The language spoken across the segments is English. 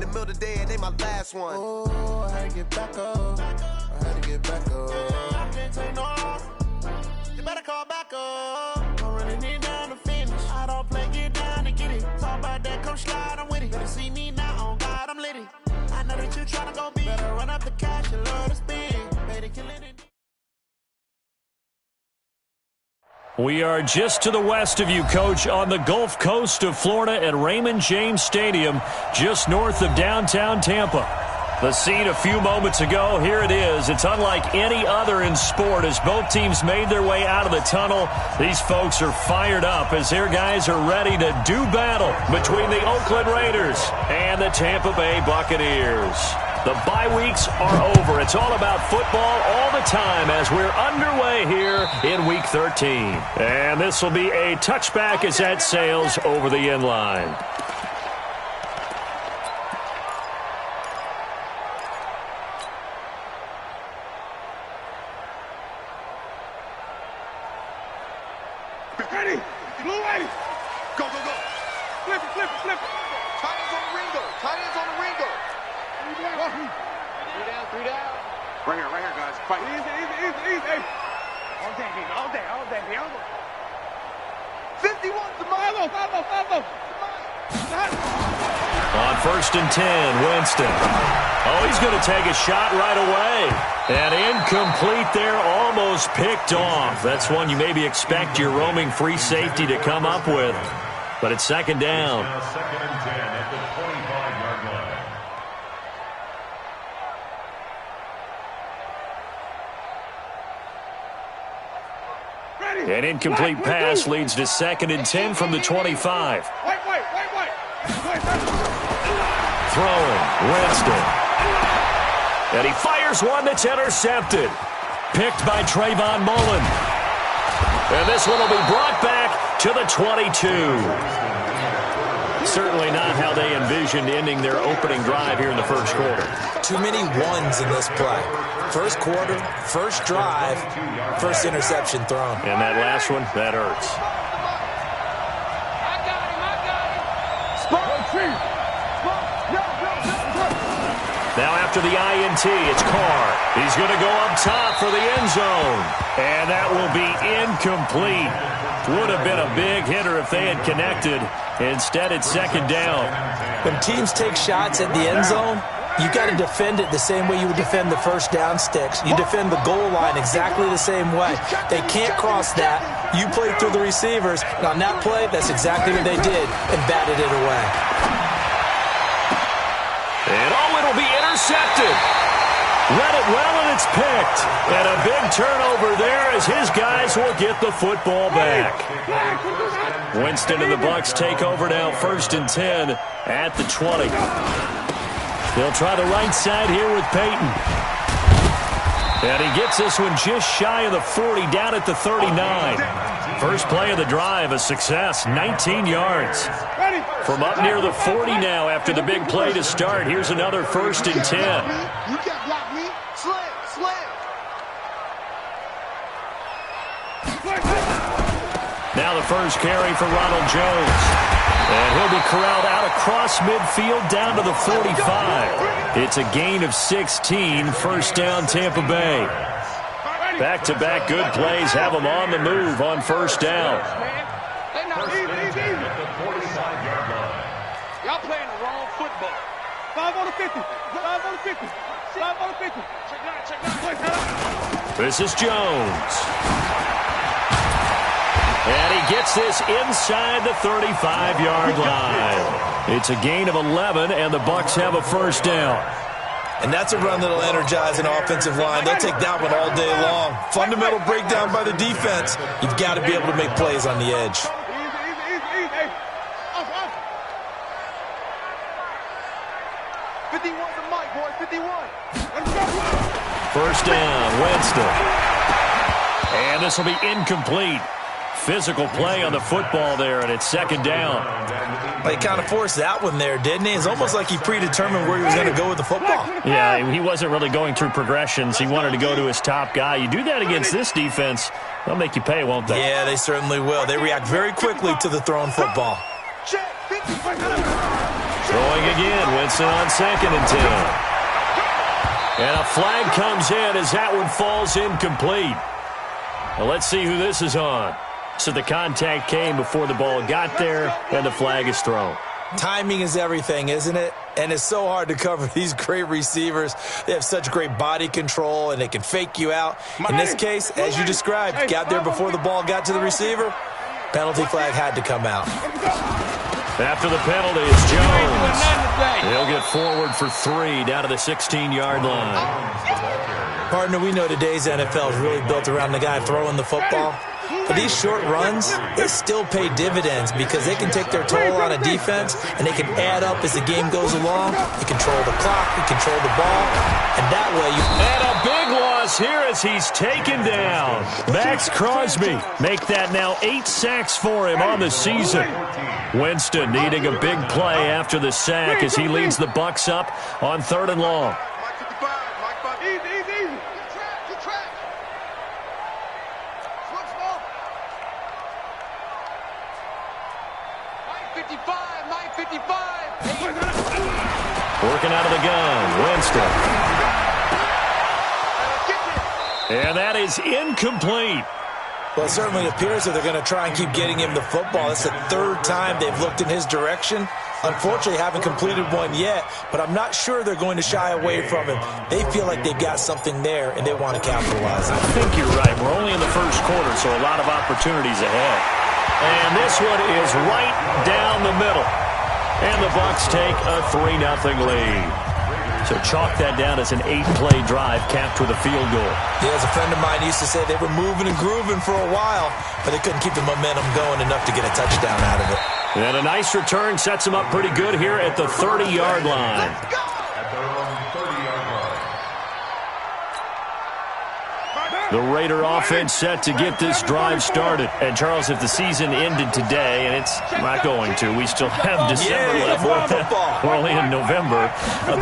a meal today and they my last one. Oh, I had to get back up. I had to get back up. I can't take no. You better call back up. I'm running it down to finish. I don't play, get down to get it. Talk about that, come slide, I'm with it. Better see me now, on God, I'm litty. I know that you tryna go big. Better run up the cash and love to spin. Better kill it. We are just to the west of you, Coach, on the Gulf Coast of Florida at Raymond James Stadium, just north of downtown Tampa. The scene a few moments ago, here it is. It's unlike any other in sport as both teams made their way out of the tunnel. These folks are fired up as their guys are ready to do battle between the Oakland Raiders and the Tampa Bay Buccaneers. The bye weeks are over. It's all about football all the time as we're underway here in Week 13. And this will be a touchback as that sails over the end line. Ready? Blue ready. Go, go, go. Flip it, flip it, flip it. Tight ends on the Ringo. Tight ends on the Ringo. Three down, three down. Right here, guys. Fight. Easy. Hey. All day, baby. All day. 51 to Milo. On 1st and 10, Winston. Oh, he's going to take a shot right away. And incomplete there, almost picked off. That's one you maybe expect your roaming free safety to come up with. But it's second down. Now 2nd and 10 at the 25-yard line. An incomplete pass leads to 2nd and 10 from the 25. Wait. Throwing, Winston. And he fires one that's intercepted. Picked by Trayvon Mullen. And this one will be brought back to the 22. Certainly not how they envisioned ending their opening drive here in the first quarter. Too many ones in this play. First quarter, first drive, first interception thrown. And that last one, that hurts. Now after the INT, it's Carr. He's going to go up top for the end zone. And that will be incomplete. Would have been a big hitter if they had connected. Instead, it's second down. When teams take shots at the end zone, you got to defend it the same way you would defend the first down sticks. You defend the goal line exactly the same way. They can't cross that. You play through the receivers. And on that play, that's exactly what they did and batted it away. And it'll be intercepted. Read it well, and it's picked. And a big turnover there as his guys will get the football back. Winston and the Bucs take over now, 1st and 10 at the 20. They'll try the right side here with Peyton. And he gets this one just shy of the 40, down at the 39. First play of the drive, a success, 19 yards. From up near the 40 now after the big play to start. Here's another 1st and 10. You can't block me. Slam. Now the first carry for Ronald Jones. And he'll be corralled out across midfield down to the 45. It's a gain of 16, first down Tampa Bay. Back-to-back good plays have them on the move on first down. Y'all playing the wrong football. 5 on the 50. 5 on the 50. 5 on the 50. Check. This is Jones. And he gets this inside the 35-yard line. It's a gain of 11, and the Bucs have a first down. And that's a run that'll energize an offensive line. They'll take that one all day long. Fundamental breakdown by the defense. You've got to be able to make plays on the edge. Easy. Off. 51 to Mike, boys. 51. First down, Winston. And this will be incomplete. Physical play on the football there, and it's second down. Well, he kind of forced that one there, didn't he? It's almost like he predetermined where he was going to go with the football. Yeah, he wasn't really going through progressions. He wanted to go to his top guy. You do that against this defense, they'll make you pay, won't they? Yeah, they certainly will. They react very quickly to the thrown football. Check. Throwing again. Winston on 2nd and 10. And a flag comes in as that one falls incomplete. Now let's see who this is on. So the contact came before the ball got there, and the flag is thrown. Timing is everything, isn't it? And it's so hard to cover these great receivers. They have such great body control, and they can fake you out. In this case, as you described, got there before the ball got to the receiver. Penalty flag had to come out. After the penalty, it's Jones. He'll get forward for 3 down to the 16-yard line. Partner, we know today's NFL is really built around the guy throwing the football. But these short runs, they still pay dividends because they can take their toll on a defense and they can add up as the game goes along. They control the clock, they control the ball, and that way you... And a big loss here as he's taken down. Max Crosby make that now 8 sacks for him on the season. Winston needing a big play after the sack as he leads the Bucs up on 3rd and long. Working out of the gun, Winston. And that is incomplete. Well, it certainly appears that they're going to try and keep getting him the football. It's the 3rd time they've looked in his direction. Unfortunately, haven't completed one yet, but I'm not sure they're going to shy away from him. They feel like they've got something there, and they want to capitalize on it. I think you're right. We're only in the 1st quarter, so a lot of opportunities ahead. And this one is right down the middle. And the Bucs take a 3-0 lead. So chalk that down as an 8-play drive capped with a field goal. Yeah, as a friend of mine used to say, they were moving and grooving for a while, but they couldn't keep the momentum going enough to get a touchdown out of it. And a nice return sets them up pretty good here at the 30-yard line. The Raider offense set to get this drive started. And, Charles, if the season ended today, and it's not going to, we still have December left. We're only in November. But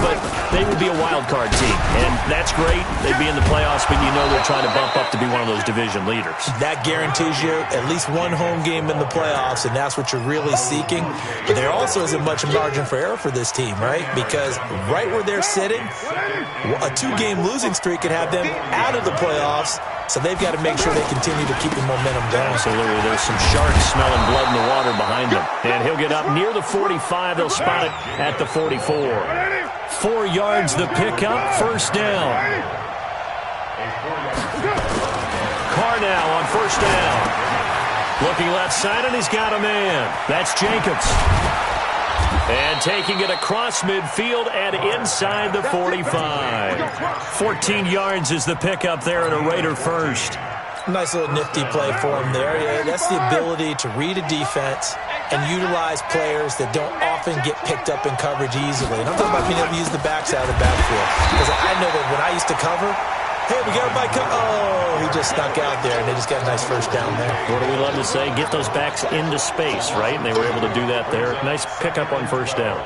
they would be a wild card team. And that's great. They'd be in the playoffs, but you know they're trying to bump up to be one of those division leaders. That guarantees you at least one home game in the playoffs, and that's what you're really seeking. But there also isn't much margin for error for this team, right? Because right where they're sitting, a 2-game losing streak could have them out of the playoffs. So they've got to make sure they continue to keep the momentum going. Absolutely. There's some sharks smelling blood in the water behind them. And he'll get up near the 45. They'll spot it at the 44. 4 yards the pickup. 1st down. Carr now on 1st down. Looking left side, and he's got a man. That's Jacobs. And taking it across midfield and inside the 45. 14 yards is the pickup there at a Raider 1st. Nice little nifty play for him there. Yeah, that's the ability to read a defense and utilize players that don't often get picked up in coverage easily. And I'm talking about being able to use the backside of the backfield. Because I know that when I used to cover, hey, we got everybody oh, he just snuck out there, and they just got a nice 1st down there. What do we love to say? Get those backs into space, right? And they were able to do that there. Nice pickup on 1st down.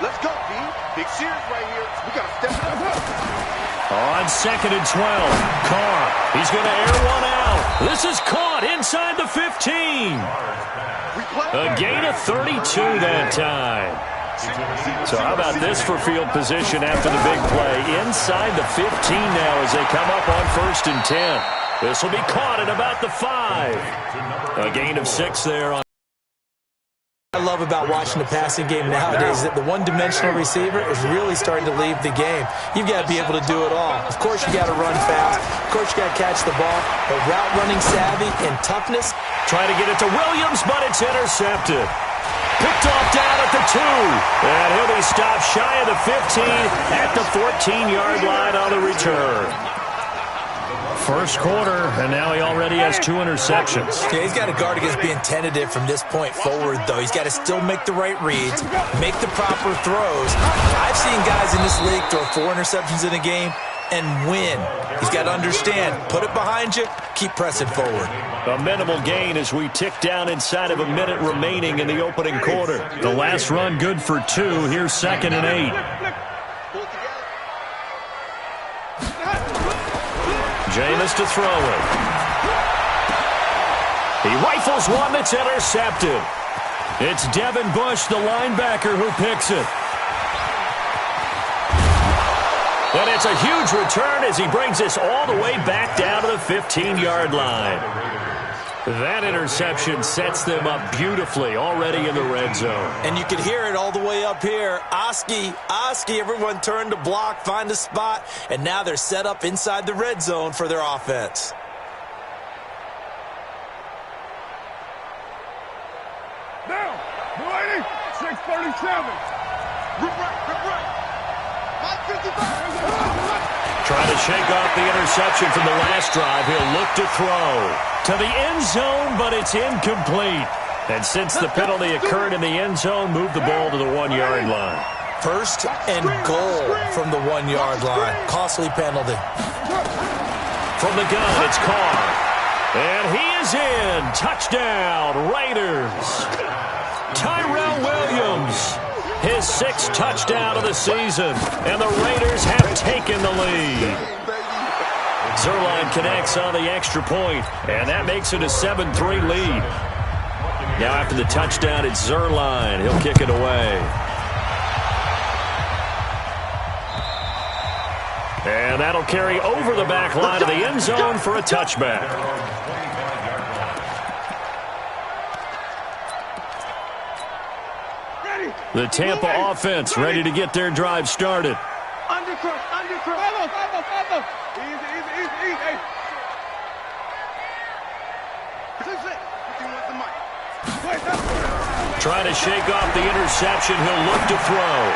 Let's go, D. Big series right here. We got to step it up. On 2nd and 12, Carr. He's going to air one out. This is caught inside the 15. A gain of 32 that time. So how about this for field position after the big play? Inside the 15 now as they come up on 1st and 10. This will be caught at about the 5. A gain of 6 there on. I love about watching the passing game nowadays is that the one-dimensional receiver is really starting to leave the game. You've got to be able to do it all. Of course, you got to run fast. Of course, you got to catch the ball. But route running savvy and toughness. Try to get it to Williams, but it's intercepted. Picked off down at the 2. And he'll be stopped shy of the 15 at the 14-yard line on the return. 1st quarter, and now he already has 2 interceptions. Yeah, he's got to guard against being tentative from this point forward, though. He's got to still make the right reads, make the proper throws. I've seen guys in this league throw 4 interceptions in a game and win. He's got to understand, put it behind you, keep pressing forward. A minimal gain as we tick down inside of a minute remaining in the opening quarter. The last run good for 2. Here's 2nd and 8. Jameis to throw it. He rifles one that's intercepted. It's Devin Bush, the linebacker, who picks it. And it's a huge return as he brings this all the way back down to the 15-yard line. That interception sets them up beautifully already in the red zone. And you can hear it all the way up here. Oski, everyone turned to block, find a spot, and now they're set up inside the red zone for their offense. Now, 6:37. Rip right. Trying to shake off the interception from the last drive. He'll look to throw to the end zone, but it's incomplete. And since the penalty occurred in the end zone, move the ball to the 1-yard line. First and goal from the 1-yard line. Costly penalty. From the gun, it's Carr. And he is in. Touchdown, Raiders. Tyrell Williams. His 6th touchdown of the season, and the Raiders have taken the lead. Zuerlein connects on the extra point, and that makes it a 7-3 lead. Now after the touchdown, it's Zuerlein. He'll kick it away. And that'll carry over the back line of the end zone for a touchback. The Tampa offense ready to get their drive started. Undercross. Easy. Trying to shake off the interception. He'll look to throw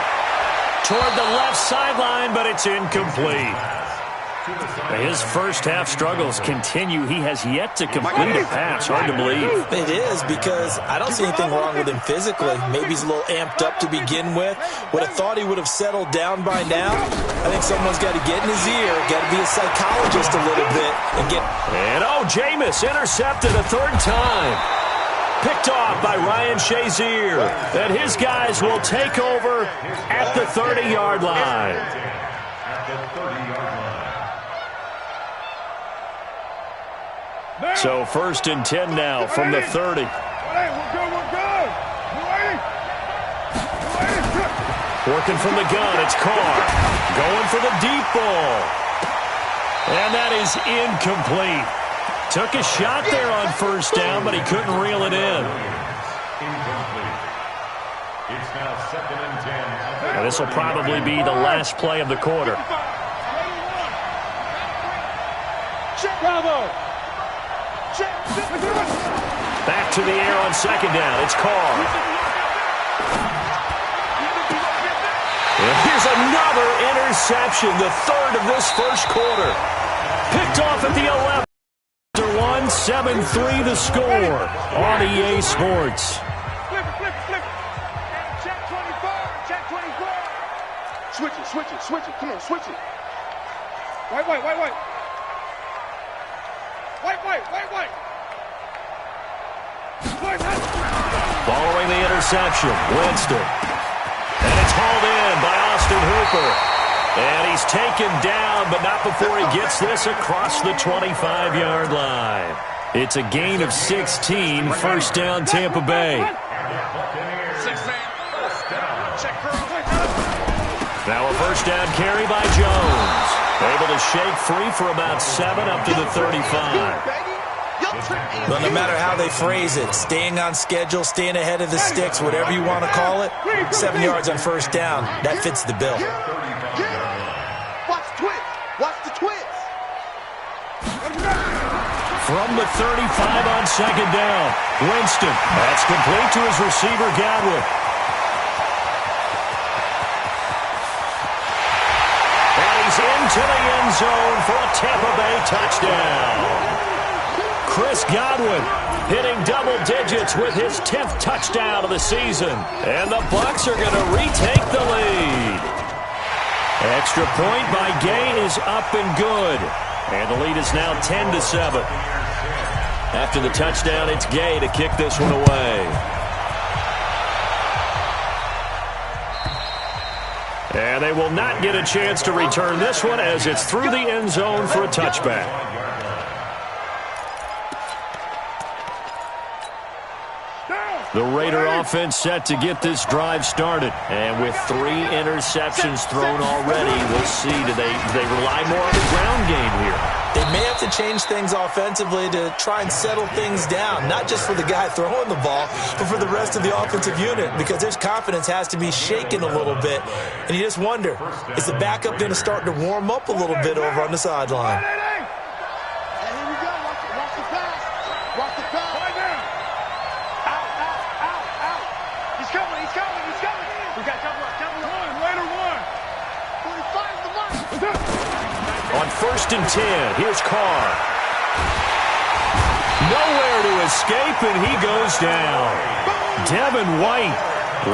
toward the left sideline, but it's incomplete. His first half struggles continue. He has yet to complete a pass. Hard to believe. It is, because I don't see anything wrong with him physically. Maybe he's a little amped up to begin with. Would have thought he would have settled down by now. I think someone's got to get in his ear, got to be a psychologist a little bit. And Jameis intercepted a 3rd time. Picked off by Ryan Shazier. And his guys will take over at the 30-yard line. So 1st and 10 now from the 30. We're good. Working from the gun, it's Carr. Going for the deep ball. And that is incomplete. Took a shot there on 1st down, but he couldn't reel it in. It's now 2nd and 10. This will probably be the last play of the quarter. Bravo. Back to the air on 2nd down. It's Carr. And here's another interception, the 3rd of this 1st quarter. Picked off at the 11. After 7-3 the score on EA Sports. Flip. Check 24. Switch it. Come on, switch it. White. Following the interception, Winston. And it's hauled in by Austin Hooper. And he's taken down, but not before he gets this across the 25-yard line. It's a gain of 16, 1st down Tampa Bay. Now a 1st down carry by Jones. Able to shake free for about 7 up to the 35. Well, no matter how they phrase it, staying on schedule, staying ahead of the sticks, whatever you want to call it, 7 yards on 1st down, that fits the bill. Watch the twist. From the 35 on 2nd down, Winston. That's complete to his receiver, Godwin. And he's into the end zone for a Tampa Bay touchdown. Chris Godwin hitting double digits with his 10th touchdown of the season. And the Bucs are going to retake the lead. Extra point by Gay is up and good. And the lead is now 10-7. After the touchdown, it's Gay to kick this one away. And they will not get a chance to return this one as it's through the end zone for a touchback. The Raider offense set to get this drive started. And with 3 interceptions thrown already, we'll see. Do they rely more on the ground game here? They may have to change things offensively to try and settle things down, not just for the guy throwing the ball, but for the rest of the offensive unit, because their confidence has to be shaken a little bit. And you just wonder, is the backup going to start to warm up a little bit over on the sideline? On 1st and 10, here's Carr. Nowhere to escape, and he goes down. Devin White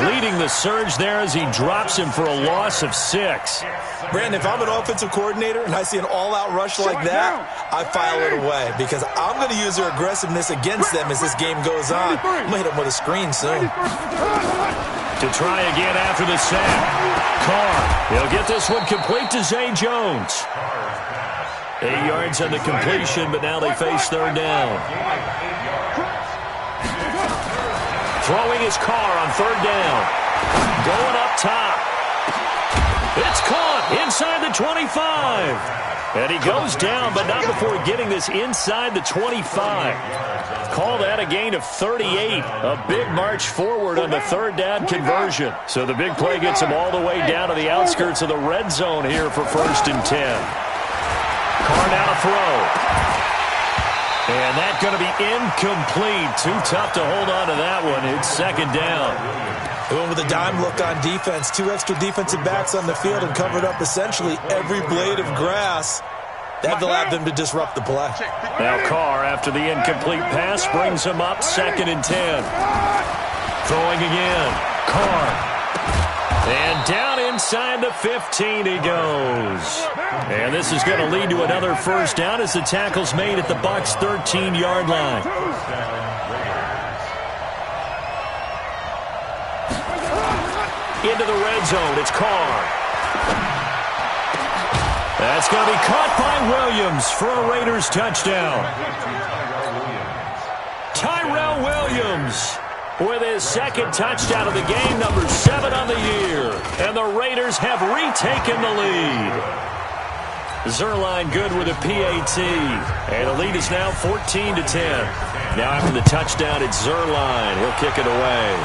leading the surge there as he drops him for a loss of 6. Brandon, if I'm an offensive coordinator and I see an all-out rush like that, I file it away because I'm going to use their aggressiveness against them as this game goes on. I'm going to hit them with a screen soon. To try again after the sack. Carr, he'll get this one complete to Zay Jones. 8 yards on the completion, but now they face 3rd down. Throwing his Carr on 3rd down. Going up top. It's caught inside the 25. And he goes down, but not before getting this inside the 25. Call that a gain of 38. A big march forward on the 3rd down conversion. So the big play gets him all the way down to the outskirts of the red zone here for 1st and 10. Carr now to throw. And that's going to be incomplete. Too tough to hold on to that one. It's 2nd down. They went with a dime look on defense. 2 extra defensive backs on the field and covered up essentially every blade of grass. That allowed them to disrupt the play. Now Carr, after the incomplete pass, brings him up 2nd and 10. Throwing again. Carr. And down inside the 15 he goes. And this is going to lead to another 1st down as the tackle's made at the Bucs' 13-yard line. Into the red zone, it's Carr. That's going to be caught by Williams for a Raiders touchdown. Tyrell Williams with his 2nd touchdown of the game, number 7 on the year. And the Raiders have retaken the lead. Zerline good with a PAT. And the lead is now 14-10. Now after the touchdown, it's Zerline. He'll kick it away.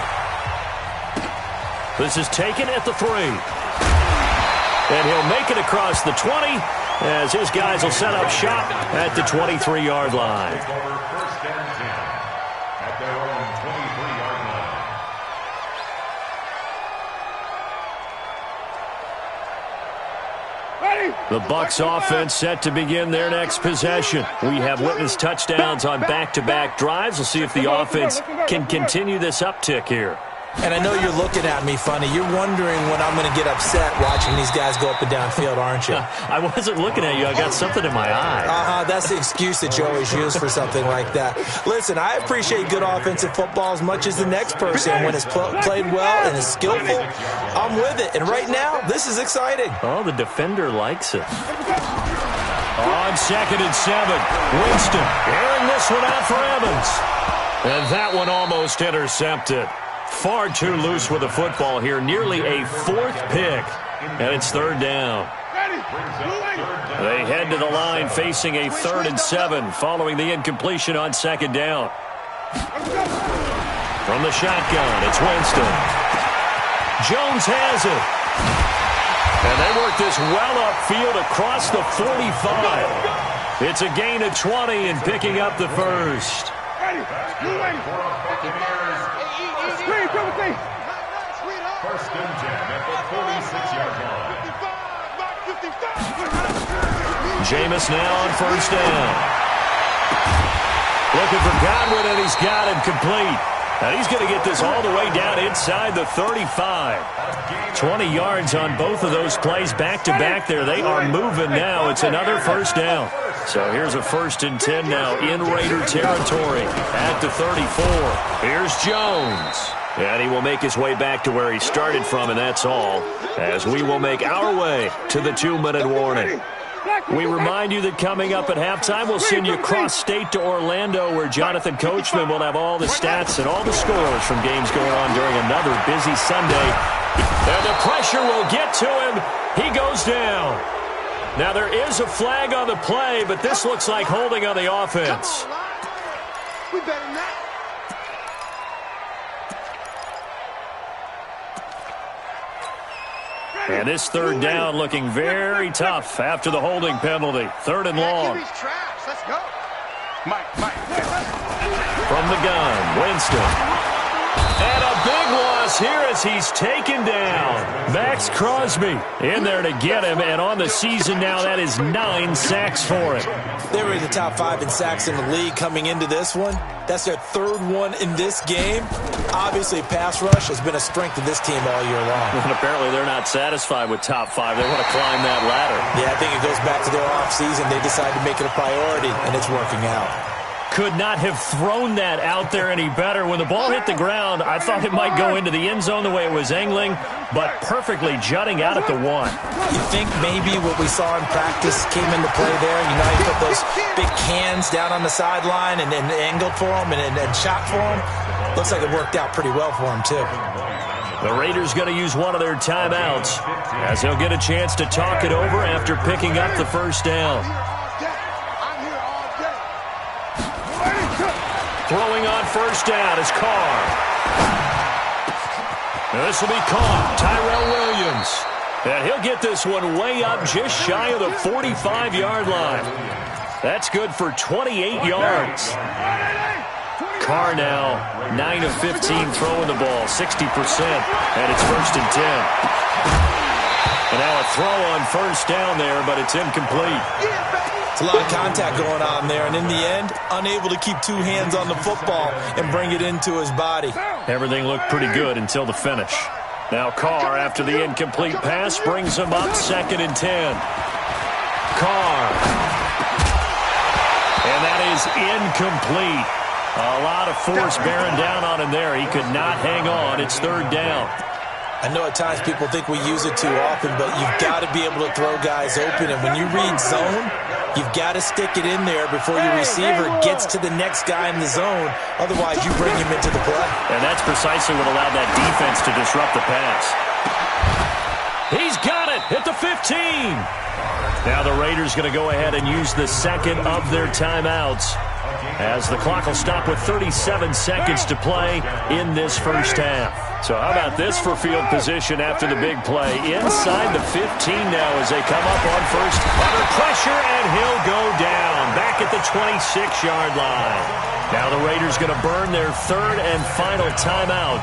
This is taken at the 3. And he'll make it across the 20 as his guys will set up shop at the 23-yard line. The Bucs offense set to begin their next possession. We have witnessed touchdowns on back-to-back drives. We'll see if the offense can continue this uptick here. And I know you're looking at me funny. You're wondering when I'm going to get upset watching these guys go up and down field, aren't you? I wasn't looking at you. I got something in my eye. That's the excuse that you always use for something like that. Listen, I appreciate good offensive football as much as the next person. When it's played well and is skillful, I'm with it. And right now, this is exciting. Oh, the defender likes it. On 2nd and 7, Winston airing this one out for Evans. And that one almost intercepted. Far too loose with the football here. Nearly a 4th pick. And it's 3rd down. They head to the line facing a 3rd and 7 following the incompletion on 2nd down. From the shotgun, it's Winston. Jones has it. And they work this well upfield across the 45. It's a gain of 20 and picking up the 1st. First and 10 at the 46-yard line. Jameis now on 1st down. Looking for Godwin, and he's got him complete. And he's going to get this all the way down inside the 35. 20 yards on both of those plays back-to-back there. They are moving now. It's another 1st down. So here's a 1st and 10 now in Raider territory at the 34. Here's Jones. And he will make his way back to where he started from, and that's all, as we will make our way to the 2-minute warning. We remind you that coming up at halftime, we'll send you cross-state to Orlando, where Jonathan Coachman will have all the stats and all the scores from games going on during another busy Sunday. And the pressure will get to him. He goes down. Now, there is a flag on the play, but this looks like holding on the offense. We better not. And this third down looking very tough after the holding penalty. Third and long. Let's go. From the gun, Winston. And a big loss here as he's taken down. Max Crosby in there to get him, and on the season now, that is 9 sacks for him. They were in the top 5 in sacks in the league coming into this one. That's their third one in this game. Obviously, pass rush has been a strength of this team all year long. And apparently they're not satisfied with top 5. They want to climb that ladder. Yeah, I think it goes back to their offseason. They decided to make it a priority, and it's working out. Could not have thrown that out there any better. When the ball hit the ground, I thought it might go into the end zone the way it was angling, but perfectly jutting out at the 1. You think maybe what we saw in practice came into play there? You know, he put those big cans down on the sideline and angled for him and shot for him. Looks like it worked out pretty well for him, too. The Raiders going to use one of their timeouts as they'll get a chance to talk it over after picking up the first down. Throwing on first down is Carr. This will be caught. Tyrell Williams. And he'll get this one way up just shy of the 45-yard line. That's good for 28 yards. Carr now 9 of 15 throwing the ball, 60%. And it's first and 10. And now a throw on first down there, but it's incomplete. It's a lot of contact going on there, and in the end, unable to keep 2 hands on the football and bring it into his body. Everything looked pretty good until the finish. Now Carr, after the incomplete pass, brings him up 2nd and 10. Carr. And that is incomplete. A lot of force bearing down on him there. He could not hang on. It's 3rd down. I know at times people think we use it too often, but you've got to be able to throw guys open. And when you read zone, you've got to stick it in there before your receiver gets to the next guy in the zone. Otherwise, you bring him into the play. And that's precisely what allowed that defense to disrupt the pass. He's got it at the 15. Now the Raiders going to go ahead and use the second of their timeouts, as the clock will stop with 37 seconds to play in this first half. So how about this for field position after the big play? Inside the 15 now as they come up on first. Under pressure, and he'll go down back at the 26-yard line. Now the Raiders going to burn their 3rd and final timeout,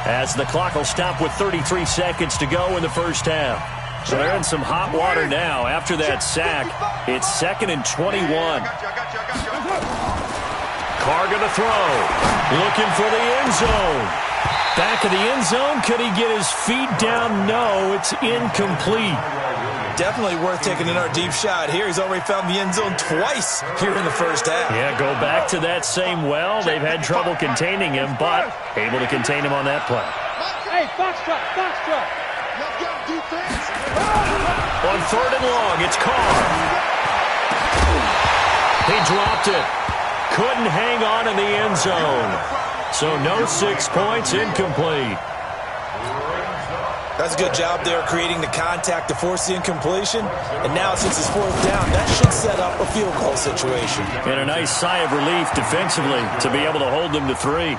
as the clock will stop with 33 seconds to go in the first half. So they're in some hot water now after that sack. It's 2nd and 21. Carr going to throw. Looking for the end zone. Back of the end zone. Could he get his feet down? No, it's incomplete. Definitely worth taking another deep shot here. He's already found the end zone twice here in the first half. Yeah, go back to that same well. They've had trouble containing him, but able to contain him on that play. Hey, foxtrot, foxtrot. Let's go, defense. On 3rd and long, it's Carr. He dropped it. Couldn't hang on in the end zone. So no 6 points, incomplete. That's a good job there creating the contact to force the incompletion. And now since it's 4th down, that should set up a field goal situation. And a nice sigh of relief defensively to be able to hold them to 3.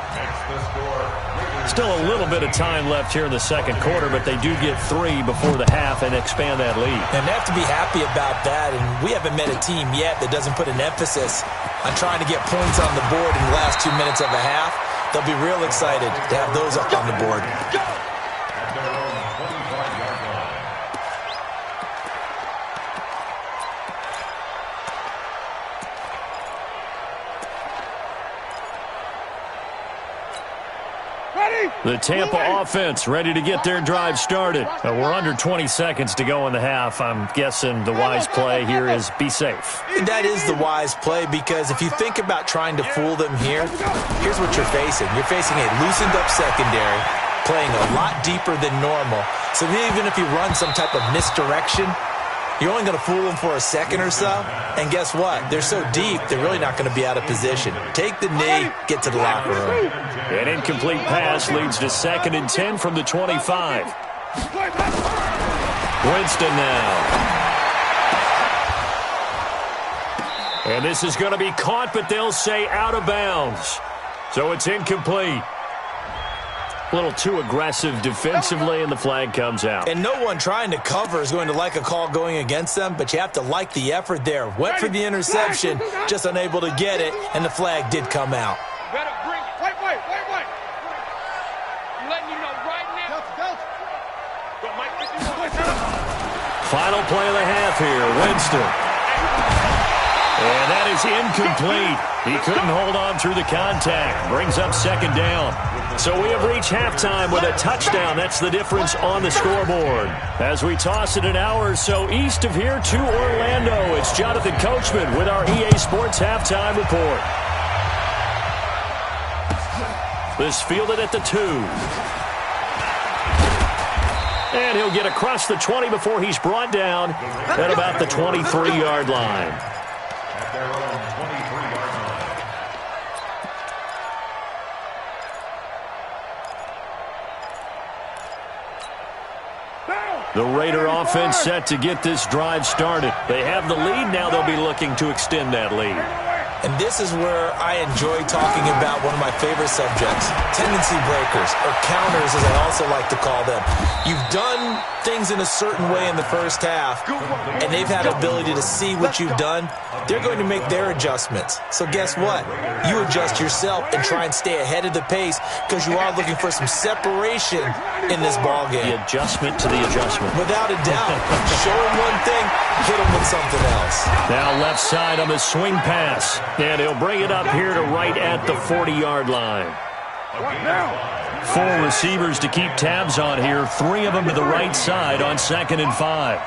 Still a little bit of time left here in the second quarter, but they do get 3 before the half and expand that lead. And they have to be happy about that. And we haven't met a team yet that doesn't put an emphasis on trying to get points on the board in the last 2 minutes of a half. They'll be real excited to have those up on the board. The Tampa offense ready to get their drive started. We're under 20 seconds to go in the half. I'm guessing the wise play here is be safe. That is the wise play, because if you think about trying to fool them here, here's what you're facing. You're facing a loosened up secondary, playing a lot deeper than normal. So even if you run some type of misdirection, You're only going to fool them for a second or so, and guess what? They're so deep, they're really not going to be out of position. Take the knee, get to the locker room. An incomplete pass leads to 2nd and 10 from the 25. Winston now. And this is going to be caught, but they'll say out of bounds. So it's incomplete. A little too aggressive defensively, and the flag comes out. And no one trying to cover is going to like a call going against them, but you have to like the effort there. Went for the interception, just unable to get it, and the flag did come out. Better bring it. Wait. I'm letting you know right now. Final play of the half here, Winston. And that is incomplete. He couldn't hold on through the contact. Brings up 2nd down. So we have reached halftime with a touchdown. That's the difference on the scoreboard. As we toss it an hour or so east of here to Orlando, it's Jonathan Coachman with our EA Sports Halftime Report. This fielded at the 2. And he'll get across the 20 before he's brought down at about the 23-yard line. At their own 23-yard line. The Raider offense set to get this drive started. They have the lead. Now they'll be looking to extend that lead. And this is where I enjoy talking about one of my favorite subjects, tendency breakers, or counters as I also like to call them. You've done things in a certain way in the first half, and they've had ability to see what you've done. They're going to make their adjustments. So guess what? You adjust yourself and try and stay ahead of the pace because you are looking for some separation in this ballgame. The adjustment to the adjustment. Without a doubt. Show them one thing, hit them with something else. Now left side on the swing pass. And he'll bring it up here to right at the 40-yard line. 4 receivers to keep tabs on here. 3 of them to the right side on 2nd and 5.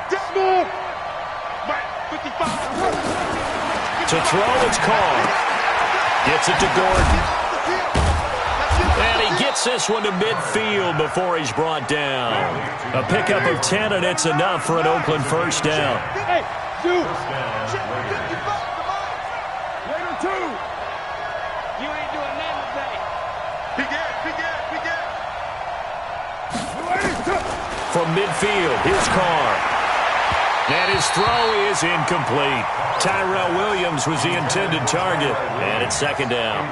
To throw, it's Carr. Gets it to Gordon. And he gets this one to midfield before he's brought down. A pickup of 10, and it's enough for an Oakland first down. Hey, dude. You ain't doing nothing today. From midfield, here's Carr. And his throw is incomplete. Tyrell Williams was the intended target, and it's 2nd down.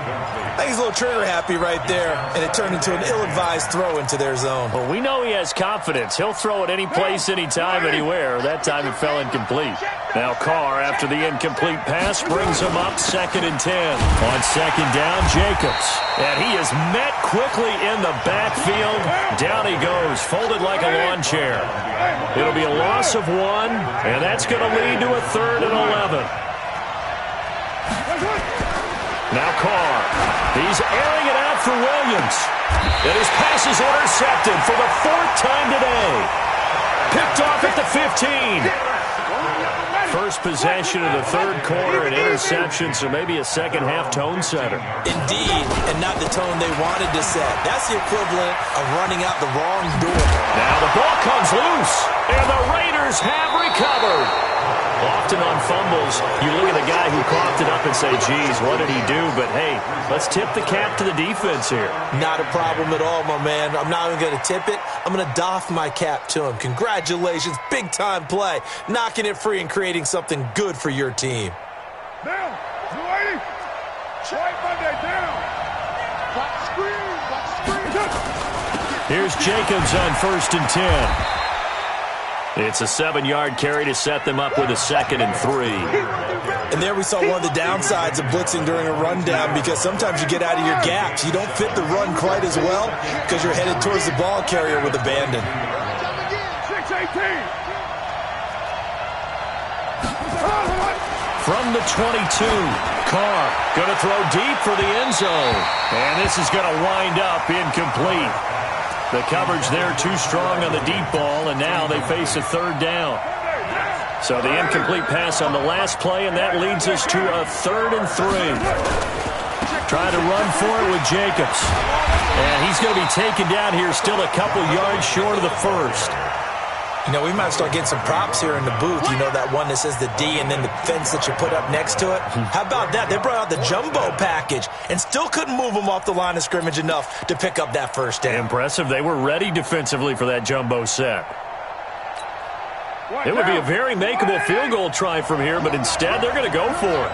I think he's a little trigger happy right there, and it turned into an ill-advised throw into their zone. Well, we know he has confidence. He'll throw it any place, anytime, anywhere. That time it fell incomplete. Now Carr, after the incomplete pass, brings him up 2nd and 10. On 2nd down, Jacobs. And he is met quickly in the backfield. Down he goes, folded like a lawn chair. It'll be a loss of 1, and that's going to lead to a 3rd and 11. Now Carr. He's airing it out for Williams. And his pass is intercepted for the 4th time today. Picked off at the 15. First possession of the 3rd quarter, an interception, so maybe a second-half tone setter. Indeed, and not the tone they wanted to set. That's the equivalent of running out the wrong door. Now the ball comes loose, and the Raiders have recovered. Often on fumbles, you look at the guy who coughed it up and say, geez, what did he do? But, hey, let's tip the cap to the defense here. Not a problem at all, my man. I'm not even going to tip it. I'm going to doff my cap to him. Congratulations, big-time play. Knocking it free and creating something good for your team. Down, 280. White Monday, down. Black screen. Here's Jacobs on 1st and 10. It's a 7-yard carry to set them up with a 2nd and 3. And there we saw one of the downsides of blitzing during a rundown because sometimes you get out of your gaps. You don't fit the run quite as well because you're headed towards the ball carrier with abandon. 6-18. From the 22, Carr going to throw deep for the end zone. And this is going to wind up incomplete. The coverage there too strong on the deep ball, and now they face a 3rd down. So the incomplete pass on the last play, and that leads us to a 3rd and 3. Trying to run for it with Jacobs. And he's going to be taken down here still a couple yards short of the 1st. You know, we might start getting some props here in the booth. You know, that one that says the D and then the fence that you put up next to it? How about that? They brought out the jumbo package and still couldn't move them off the line of scrimmage enough to pick up that first down. Impressive. They were ready defensively for that jumbo set. It would be a very makeable field goal try from here, but instead they're going to go for it.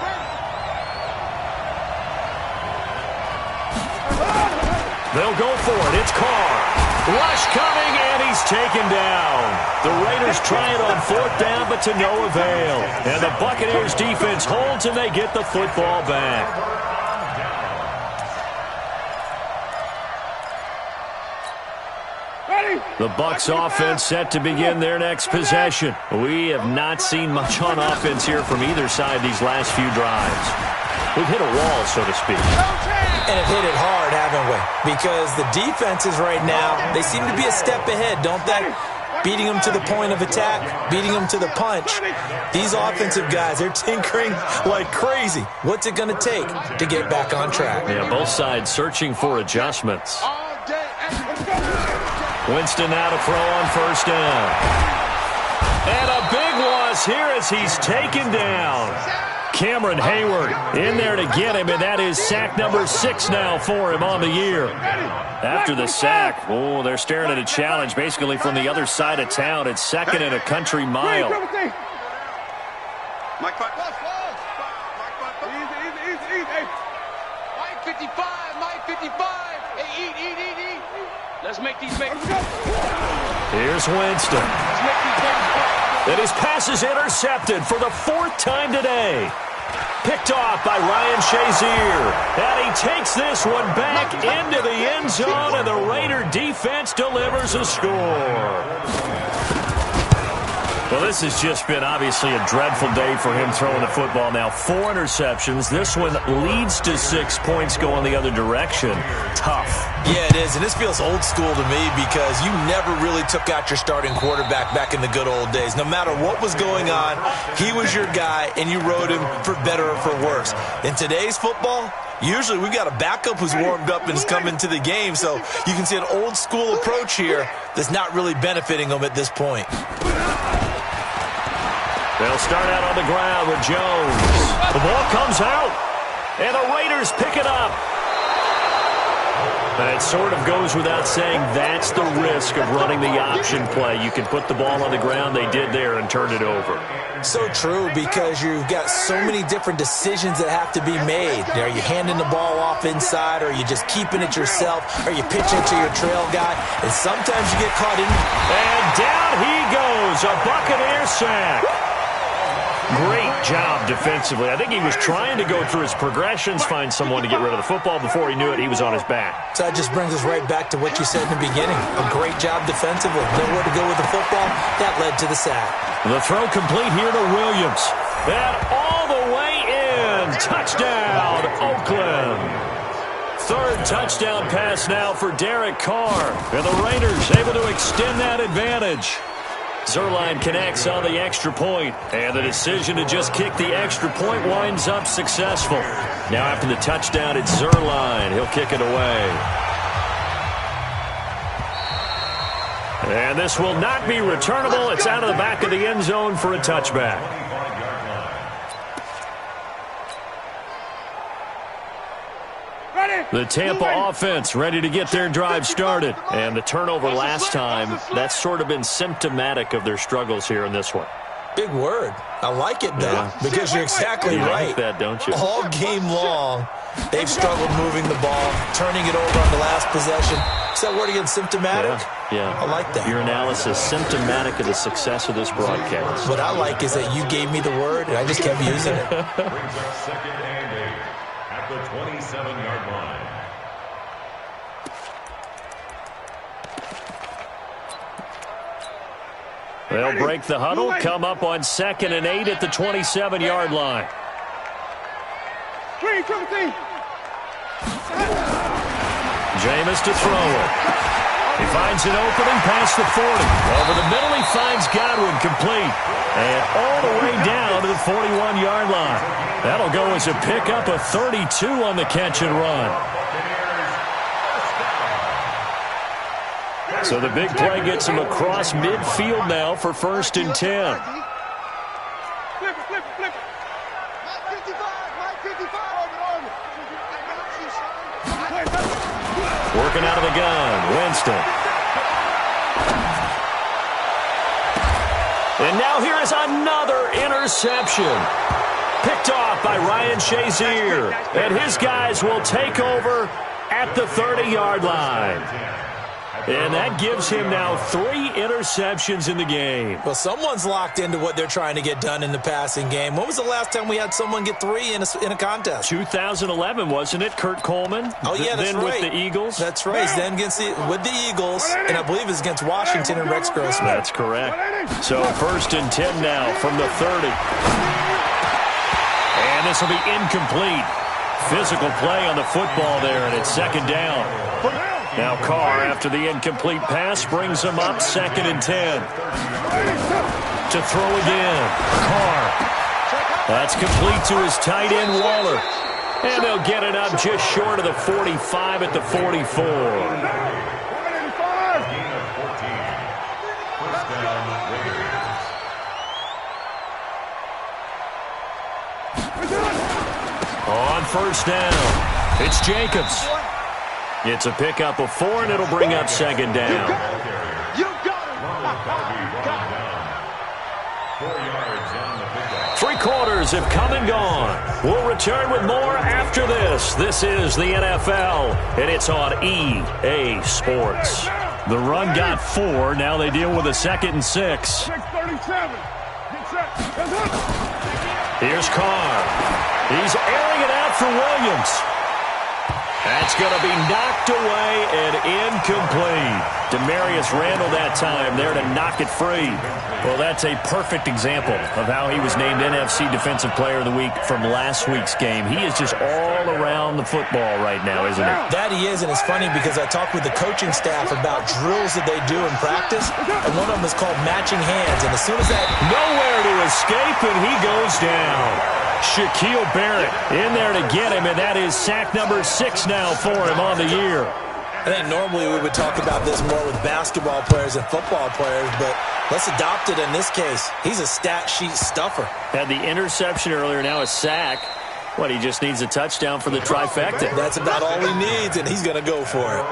They'll go for it. It's Carr. Rush coming, and he's taken down. The Raiders try it on 4th down, but to no avail. And the Buccaneers defense holds, and they get the football back. The Bucs offense set to begin their next possession. We have not seen much on offense here from either side these last few drives. We've hit a wall, so to speak. And have hit it hard, haven't we? Because the defenses right now, they seem to be a step ahead, don't they? Beating them to the point of attack, beating them to the punch. These offensive guys, they're tinkering like crazy. What's it going to take to get back on track? Yeah, both sides searching for adjustments. Winston now to throw on 1st down. And a big loss here as he's taken down. Cameron Hayward in there to get him, and that is sack number 6 now for him on the year. After the sack, oh, they're staring at a challenge basically from the other side of town. It's 2nd and a country mile. Mike, Mike 55, Mike 55. Hey, eat. Let's make these make. Here's Winston. And his pass is intercepted for the 4th time today. Picked off by Ryan Shazier. And he takes this one back into the end zone, and the Raider defense delivers a score. Well, this has just been obviously a dreadful day for him throwing the football now. 4 interceptions. This one leads to 6 points going the other direction. Tough. Yeah, it is, and this feels old school to me because you never really took out your starting quarterback back in the good old days. No matter what was going on, he was your guy, and you rode him for better or for worse. In today's football, usually we've got a backup who's warmed up and is coming to the game, so you can see an old school approach here that's not really benefiting them at this point. They'll start out on the ground with Jones. The ball comes out, and the Raiders pick it up. And it sort of goes without saying that's the risk of running the option play. You can put the ball on the ground. They did there and turned it over. So true, because you've got so many different decisions that have to be made. Are you handing the ball off inside, or are you just keeping it yourself? Are you pitching to your trail guy? And sometimes you get caught in. And down he goes, a Buccaneer sack. Great job defensively. I think he was trying to go through his progressions, find someone to get rid of the football. Before he knew it, he was on his back. So that just brings us right back to what you said in the beginning. A great job defensively. Nowhere to go with the football. That led to the sack. The throw complete here to Williams. And all the way in. Touchdown, Oakland. 3rd touchdown pass now for Derek Carr. And the Raiders able to extend that advantage. Zerline connects on the extra point, and the decision to just kick the extra point winds up successful. Now after the touchdown, it's Zerline. He'll kick it away. And this will not be returnable. It's out of the back of the end zone for a touchback. The Tampa offense ready to get their drive started. And the turnover last time, that's sort of been symptomatic of their struggles here in this one. Big word. I like it, though, because you're exactly right. Like that, don't you? All game long, they've struggled moving the ball, turning it over on the last possession. Is that word again, symptomatic? Yeah. I like that. Your analysis, symptomatic of the success of this broadcast. What I like is that you gave me the word, and I just kept using it. Brings up 2nd and 8 at the 27-yard line. They'll break the huddle, come up on 2nd and 8 at the 27-yard line. Jameis to throw it. He finds an opening past the 40. Over the middle, he finds Godwin complete. And all the way down to the 41-yard line. That'll go as a pickup of 32 on the catch and run. So the big play gets him across midfield now for 1st and 10. Flip it. Mike 55. Working out of the gun, Winston. And now here is another interception. Picked off by Ryan Shazier. And his guys will take over at the 30-yard line. And that gives him now 3 interceptions in the game. Well, someone's locked into what they're trying to get done in the passing game. When was the last time we had someone get 3 in a contest? 2011, wasn't it, Kurt Coleman? Oh, yeah, that's then right. with the Eagles? That's right. He's then with the Eagles, and I believe it's against Washington and Rex Grossman. That's correct. So 1st and 10 now from the 30. And this will be incomplete. Physical play on the football there, and it's 2nd down. Now Carr, after the incomplete pass, brings him up 2nd and 10. To throw again. Carr. That's complete to his tight end, Waller. And they'll get it up just short of the 45 at the 44. On 1st down, it's Jacobs. It's a pickup of 4, and it'll bring up 2nd down. You got it. 4 yards on the pickup. 3 quarters have come and gone. We'll return with more after this. This is the NFL, and it's on EA Sports. The run got 4. Now they deal with a 2nd and 6. Here's Carr. He's airing it out for Williams. That's going to be knocked away and incomplete. Demarius Randall that time there to knock it free. Well, that's a perfect example of how he was named NFC Defensive Player of the Week from last week's game. He is just all around the football right now, isn't he? That he is, and it's funny because I talked with the coaching staff about drills that they do in practice, and one of them is called matching hands. And as soon as that... Nowhere to escape, and he goes down. Shaquille Barrett in there to get him, and that is sack number 6 now for him on the year. I think normally we would talk about this more with basketball players and football players, but let's adopt it in this case. He's a stat sheet stuffer. Had the interception earlier, now a sack. What, he just needs a touchdown for the trifecta. That's about all he needs, and he's going to go for it.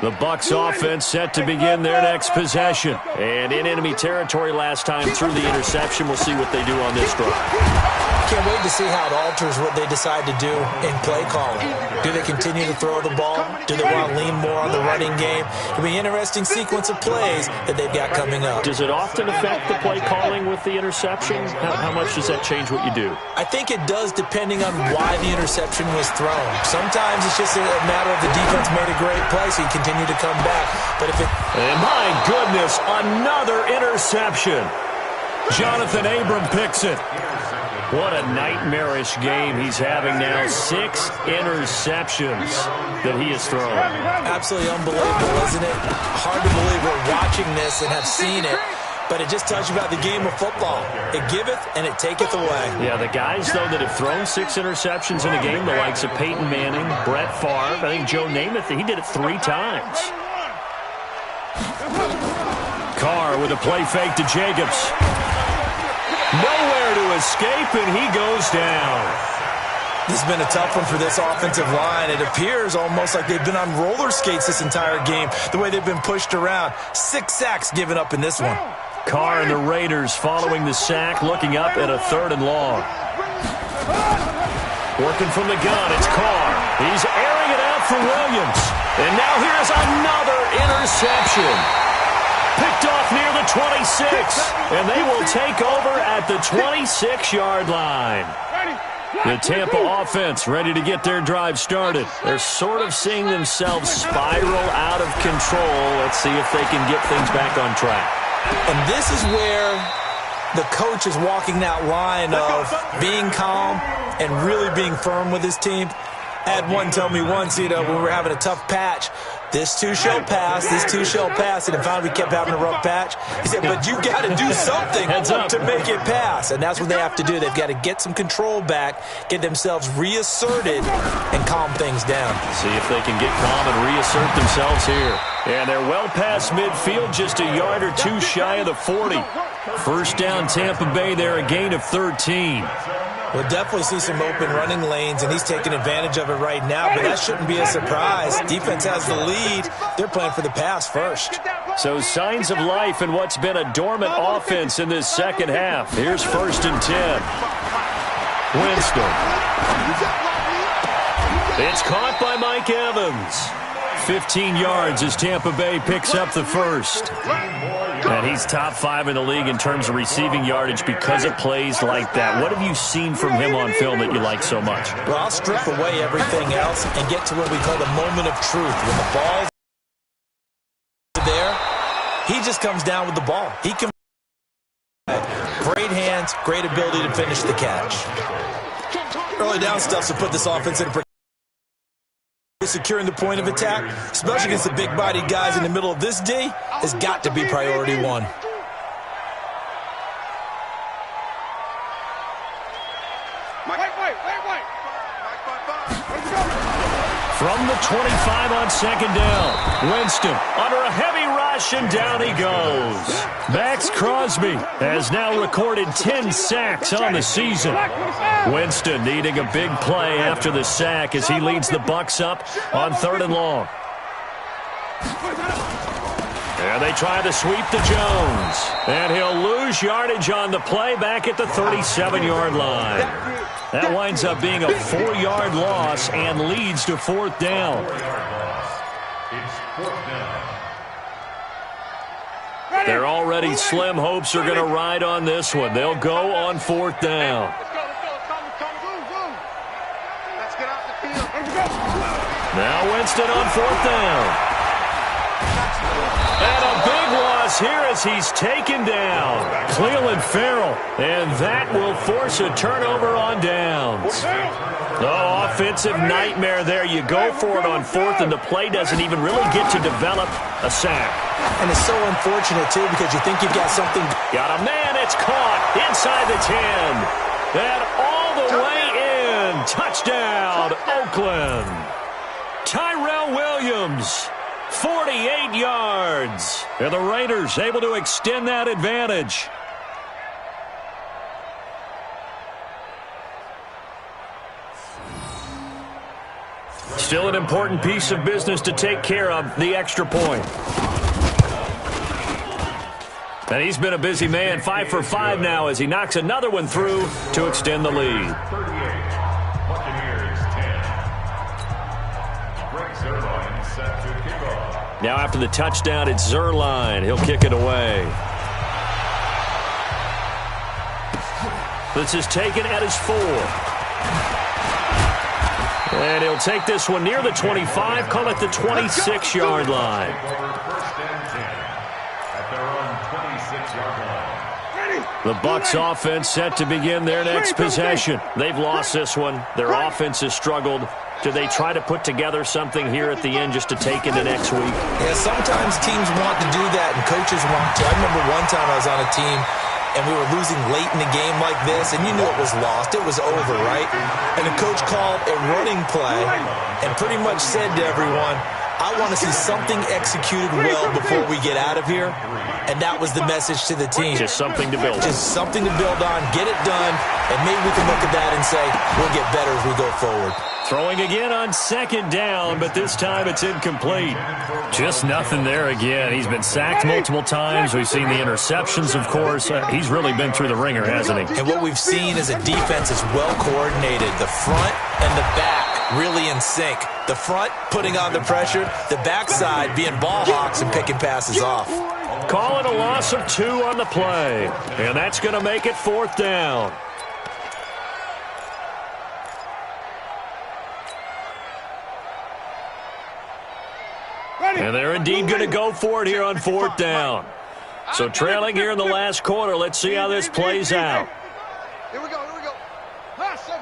The Bucs offense set to begin their next possession. And in enemy territory last time through the interception. We'll see what they do on this drive. Can't wait to see how it alters what they decide to do in play calling. Do they continue to throw the ball? Do they want to lean more on the running game? It'll be an interesting sequence of plays that they've got coming up. Does it often affect the play calling with the interception? How much does that change what you do? I think it does depending on why the interception was thrown. Sometimes it's just a matter of the defense made a great play, so you continue to come back. But if it... And my goodness, another interception. Jonathan Abram picks it. What a nightmarish game he's having now. 6 interceptions that he has thrown. Absolutely unbelievable, isn't it? Hard to believe we're watching this and have seen it. But it just tells you about the game of football. It giveth and it taketh away. Yeah, the guys, though, that have thrown 6 interceptions in a game, the likes of Peyton Manning, Brett Favre, I think Joe Namath, he did it 3 times. Carr with a play fake to Jacobs. Nowhere to escape, and he goes down. This has been a tough one for this offensive line. It appears almost like they've been on roller skates this entire game, the way they've been pushed around. 6 sacks given up in this one. Carr and the Raiders following the sack, looking up at a 3rd and long. Working from the gun, it's Carr. He's airing it out for Williams. And now here's another interception. Picked off near the 26, and they will take over at the 26-yard line. The Tampa offense ready to get their drive started. They're sort of seeing themselves spiral out of control. Let's see if they can get things back on track. And this is where the coach is walking that line of being calm and really being firm with his team. I had one tell me once, when we were having a tough patch, This too shall pass. This too shall pass. And finally, we kept having a rough patch. He said, but you got to do something to make it pass. And that's what they have to do. They've got to get some control back, get themselves reasserted, and calm things down. See if they can get calm and reassert themselves here. And they're well past midfield, just a yard or two shy of the 40. First down, Tampa Bay there, a gain of 13. We'll definitely see some open running lanes, and he's taking advantage of it right now, but that shouldn't be a surprise. Defense has the lead. They're playing for the pass first. So signs of life in what's been a dormant offense in this second half. Here's 1st and 10. Winston. It's caught by Mike Evans. 15 yards as Tampa Bay picks up the first. And he's top 5 in the league in terms of receiving yardage because of plays like that. What have you seen from him on film that you like so much? Well, I'll strip away everything else and get to what we call the moment of truth. When the ball's there, he just comes down with the ball. He can. Great hands, great ability to finish the catch. Early down stuff to put this offense in a securing the point of attack, especially against the big-bodied guys in the middle of this D, has got to be priority one. From the 25 on 2nd down, Winston under a heavy rush, and down he goes. Max Crosby has now recorded 10 sacks on the season. Winston needing a big play after the sack as he leads the Bucs up on 3rd and long. And they try to sweep to Jones. And he'll lose yardage on the play back at the 37-yard line. That winds up being a 4-yard loss and leads to 4th down. It's 4th down. Their already slim hopes are going to ride on this one. They'll go on 4th down. Now Winston on 4th down. And a big loss here as he's taken down. Cleveland Farrell. And that will force a turnover on downs. Oh, offensive nightmare there. You go for it on 4th, and the play doesn't even really get to develop a sack. And it's so unfortunate, too, because you think you've got something. Got a man. It's caught inside the 10. And all the way in. Touchdown, Oakland. Tyrell Williams. 48 yards. And the Raiders able to extend that advantage. Still an important piece of business to take care of, the extra point. And he's been a busy man, 5 for 5 now as he knocks another one through to extend the lead. 38. Buccaneers 10. Greg Zerline set to kick off. Now after the touchdown, it's Zerline. He'll kick it away. This is taken at his 4. And he'll take this one near the 25, call it the 26-yard line. First and 10 at their own 26-yard line. The Bucs offense set to begin their next possession. They've lost this one. Their offense has struggled. Do they try to put together something here at the end just to take into next week? Yeah, sometimes teams want to do that, and coaches want to. I remember one time I was on a team, and we were losing late in the game like this, and you knew it was lost. It was over, right? And the coach called a running play and pretty much said to everyone, I want to see something executed well before we get out of here. And that was the message to the team. Just something to build on. Just something to build on, get it done, and maybe we can look at that and say, we'll get better as we go forward. Throwing again on 2nd down, but this time it's incomplete. Just nothing there again. He's been sacked multiple times. We've seen the interceptions, of course. He's really been through the ringer, hasn't he? And what we've seen is a defense is well coordinated. The front and the back really in sync. The front putting on the pressure, the backside being ball hawks and picking passes off. Call it a loss of 2 on the play. And that's going to make it 4th down. And they're indeed going to go for it here on 4th down. So trailing here in the last quarter. Let's see how this plays out. Here we go, here we go. Hassan.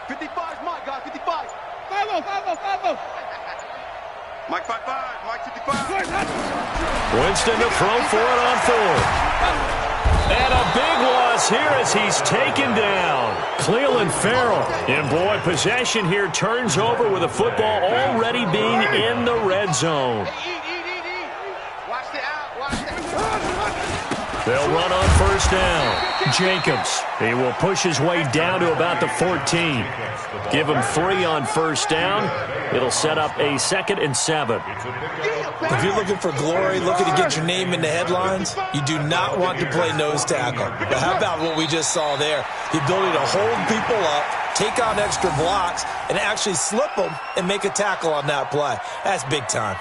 55's my guy, 55. 5-0. Mike 5-5, Mike 55. Winston to throw for it on fourth. And a big loss here as he's taken down. Cleveland Farrell. And boy, possession here turns over with the football already being in the red zone. Eat. Watch the out, watch the They'll run on first down. Jacobs, he will push his way down to about the 14. Give him 3 on first down. It'll set up a 2nd and 7. If you're looking for glory, looking to get your name in the headlines, you do not want to play nose tackle. But how about what we just saw there? The ability to hold people up, take on extra blocks, and actually slip them and make a tackle on that play. That's big time.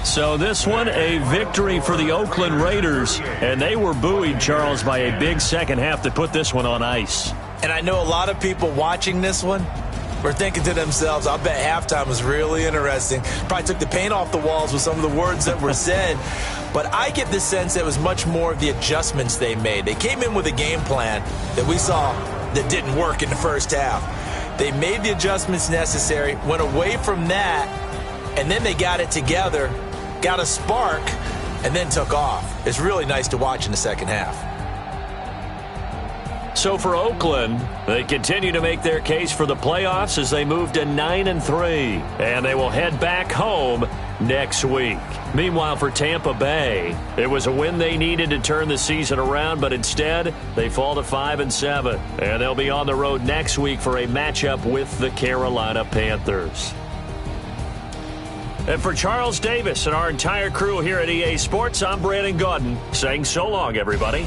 So this one, a victory for the Oakland Raiders. And they were buoyed, Charles, by a big second half to put this one on ice. And I know a lot of people watching this one were thinking to themselves, I bet halftime was really interesting. Probably took the paint off the walls with some of the words that were said. But I get the sense that it was much more of the adjustments they made. They came in with a game plan that we saw that didn't work in the first half. They made the adjustments necessary, went away from that, and then they got it together, got a spark, and then took off. It's really nice to watch in the second half. So for Oakland, they continue to make their case for the playoffs as they move to 9-3, and they will head back home next week. Meanwhile, for Tampa Bay, it was a win they needed to turn the season around, but instead they fall to 5-7, and they'll be on the road next week for a matchup with the Carolina Panthers. And for Charles Davis and our entire crew here at EA Sports, I'm Brandon Gaudin saying so long, everybody.